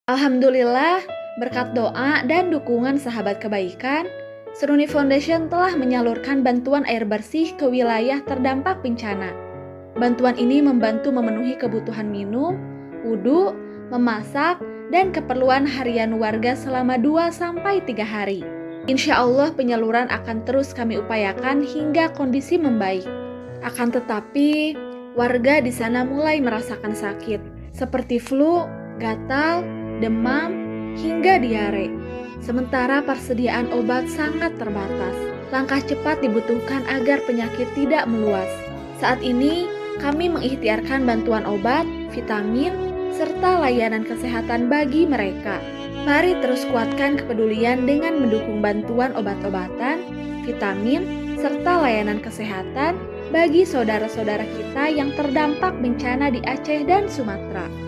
Alhamdulillah, berkat doa dan dukungan sahabat kebaikan, Seruni Foundation telah menyalurkan bantuan air bersih ke wilayah terdampak bencana. Bantuan ini membantu memenuhi kebutuhan minum, wudhu, memasak, dan keperluan harian warga selama 2-3 hari. Insya Allah penyaluran akan terus kami upayakan hingga kondisi membaik. Akan tetapi, warga di sana mulai merasakan sakit, seperti flu, gatal, demam, hingga diare. Sementara persediaan obat sangat terbatas. Langkah cepat dibutuhkan agar penyakit tidak meluas. Saat ini, kami mengikhtiarkan bantuan obat, vitamin, serta layanan kesehatan bagi mereka. Mari terus kuatkan kepedulian dengan mendukung bantuan obat-obatan, vitamin, serta layanan kesehatan bagi saudara-saudara kita yang terdampak bencana di Aceh dan Sumatera.